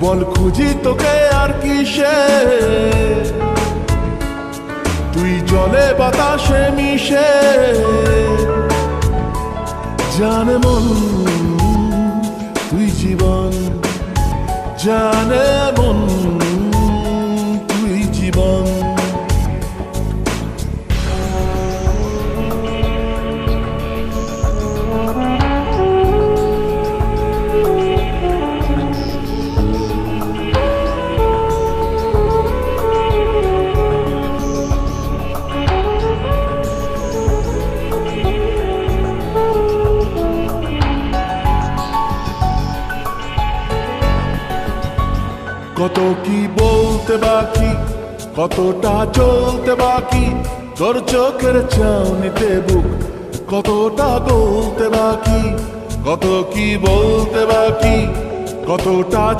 বল খুঁজি তোকে আর কিসে, তুই জলে বাতাসে মিশে। জানে মন তুই জীবন, জানে মন তুই জীবন। কত কি বলতে বাকি, কতটা চলতে বাকি, তোর চোখের চাউনিতে বুক কতটা গলতে বাকি। কত কি বলতে বাকি, কতটা